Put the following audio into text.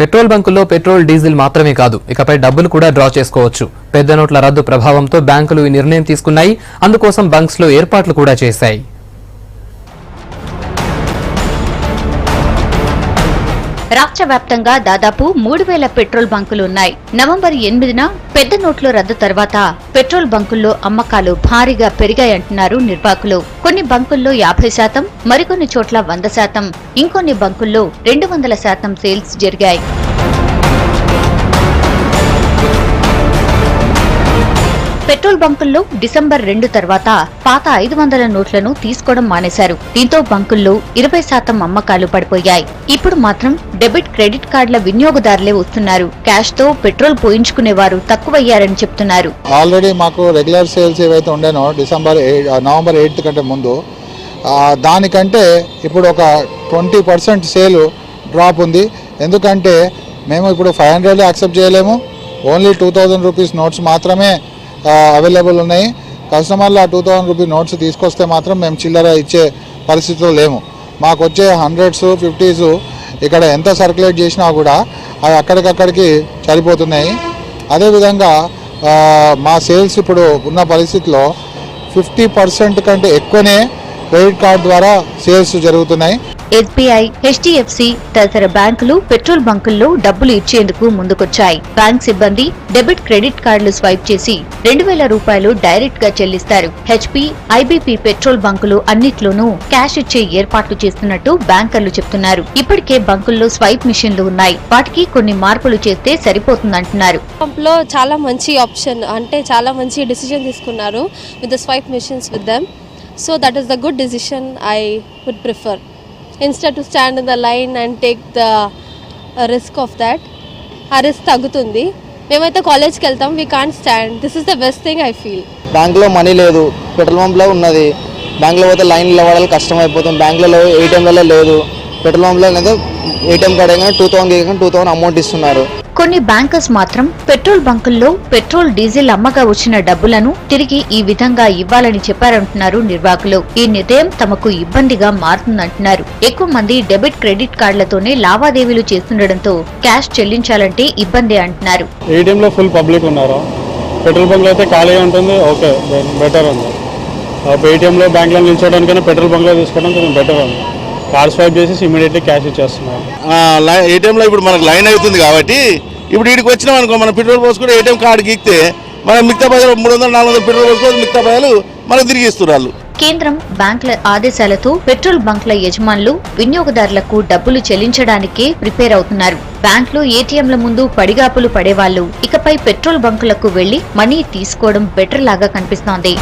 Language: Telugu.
పెట్రోల్ బంకుల్లో పెట్రోల్ డీజిల్ మాత్రమే కాదు ఇకపై డబ్బులు కూడా డ్రా చేసుకోవచ్చు. పెద్ద నోట్ల రద్దు ప్రభావంతో బ్యాంకులు ఈ నిర్ణయం తీసుకున్నాయి. అందుకోసం బంక్స్ లో ఏర్పాట్లు కూడా చేశాయి. రాష్ట్ర వ్యాప్తంగా దాదాపు 3000 పెట్రోల్ బంకులు ఉన్నాయి. నవంబర్ 8న పెద్ద నోట్ల రద్దు తర్వాత పెట్రోల్ బంకుల్లో అమ్మకాలు భారీగా పెరిగాయంటున్నారు నిర్వాహకులు. కొన్ని బంకుల్లో 50%, మరికొన్ని చోట్ల 100%, ఇంకొన్ని బంకుల్లో 200% సేల్స్ జరిగాయి. పెట్రోల్ బంకుల్లో డిసెంబర్ 2 తర్వాత పాత 500 నోట్లను తీసుకోవడం మానేశారు. దీంతో బంకుల్లో 20% అమ్మకాలు పడిపోయాయి. ఇప్పుడు మాత్రం డెబిట్, క్రెడిట్ కార్డుల వినియోగదారులే వస్తున్నారు. క్యాష్ తో పెట్రోల్ పోయించుకునేవారు తక్కువయ్యారని చెప్తున్నారు. ఆల్రెడీ మాకు రెగ్యులర్ సేల్స్ ఏవైతే ఉండేనో నవంబర్ 8 కంటే ముందు దానికంటే ఇప్పుడు ఒక 20% సేల్ డ్రాప్ ఉంది. ఎందుకంటే మేము ఇప్పుడు 500 యాక్సెప్ట్ చేయలేము. ఓన్లీ 2000 రూపీస్ నోట్స్ మాత్రమే అవైలబుల్ ఉన్నాయి. కస్టమర్లు ఆ 2000 రూపీ నోట్స్ తీసుకొస్తే మాత్రం మేము చిల్లర ఇచ్చే పరిస్థితిలో లేము. మాకు వచ్చే 100s, 50s ఇక్కడ ఎంత సర్క్యులేట్ చేసినా కూడా అవి అక్కడికక్కడికి సరిపోతున్నాయి. అదేవిధంగా మా సేల్స్ ఇప్పుడు ఉన్న పరిస్థితిలో 50% కంటే ఎక్కువనే క్రెడిట్ కార్డు ద్వారా సేల్స్ జరుగుతున్నాయి. ఎస్బీఐ, హెచ్డీఎఫ్సీ తదితర బ్యాంకులు పెట్రోల్ బంకుల్లో డబ్బులు ఇచ్చేందుకు ముందుకొచ్చాయి. బ్యాంక్ సిబ్బంది డెబిట్, క్రెడిట్ కార్డులు స్వైప్ చేసి 2000 రూపాయలు డైరెక్ట్ గా చెల్లిస్తారు. హెచ్పీ, ఐబీపీ పెట్రోల్ బంకులు అన్నిట్లోనూ క్యాష్ ఇచ్చే ఏర్పాట్లు చేస్తున్నట్టు బ్యాంకర్లు చెప్తున్నారు. ఇప్పటికే బంకుల్లో స్వైప్ మిషన్లు ఉన్నాయి. వాటికి కొన్ని మార్పులు చేస్తే సరిపోతుందంటున్నారు. లో చాలా మంచి ఆప్షన్, అంటే చాలా మంచి డిసిజన్ తీసుకున్నారు with the swipe machines with them. So that is the good decision I would prefer. Instead to stand in the line and take the risk of that. ఆ రిస్క్ తగ్గుతుంది. మేమైతే కాలేజ్కి వెళ్తాం, we can't stand. This is the best thing I feel. బ్యాంక్లో మనీ లేదు, పెట్రోల్ పంప్లో ఉన్నది. బ్యాంక్లో పోతే లైన్లో వాడాలి, కష్టం అయిపోతుంది. బ్యాంక్లో ఏటీఎంలలో లేదు, పెట్రోల్ పంప్లో అయితే ఏటీఎం కార్డ్ అయినా 2000 అమౌంట్ ఇస్తున్నారు. కొన్ని బ్యాంకర్స్ మాత్రం పెట్రోల్ బంకుల్లో పెట్రోల్, డీజిల్ అమ్మగా వచ్చిన డబ్బులను తిరిగి ఈ విధంగా ఇవ్వాలని చెప్పారంటున్నారు నిర్వాహకులు. ఈ నిర్ణయం తమకు ఇబ్బందిగా మారుతుందంటున్నారు. ఎక్కువ మంది డెబిట్, క్రెడిట్ కార్డులతోనే లావాదేవీలు చేస్తుండటంతో క్యాష్ చెల్లించాలంటే ఇబ్బంది అంటున్నారు. ఏటీఎం లో ఫుల్ పబ్లిక్ ఉన్నారు, పెట్రోల్ బంక్ లో అయితే ఖాళీగా ఉంటుంది. ఓకే, బెటర్ ఉంది. ఏటీఎం లో బ్యాంక్ లో నిల్చోవడానికైనా పెట్రోల్ బంక్ లో తీసుకోవడం కొంచెం బెటర్ ఉంది. కార్డ్ స్వైప్ చేసి ఇమీడియట్లీ క్యాష్ ఇచ్చేస్తున్నారు. ఏటీఎంలో ఇప్పుడు మనకు లైన్ అవుతుంది కాబట్టి ఇప్పుడు వీడికి వచ్చినాం అనుకో, మనం పెట్రోల్ పోసుకుంటే ఏటీఎం కార్డు గీక్తే మనం మిగతా పైసలు 300-400 పెట్రోల్ పోసుకోవచ్చు, మిగతా పైసలు మనకు తిరిగి ఇస్తున్నారు. కేంద్రం, బ్యాంకుల ఆదేశాలతో పెట్రోల్ బంకుల యజమానులు వినియోగదారులకు డబ్బులు చెల్లించడానికే ప్రిపేర్ అవుతున్నారు. బ్యాంకులు, ఏటీఎంల ముందు పడిగాపులు పడేవాళ్లు ఇకపై పెట్రోల్ బంకులకు వెళ్లి మనీ తీసుకోవడం బెటర్ లాగా కనిపిస్తోంది.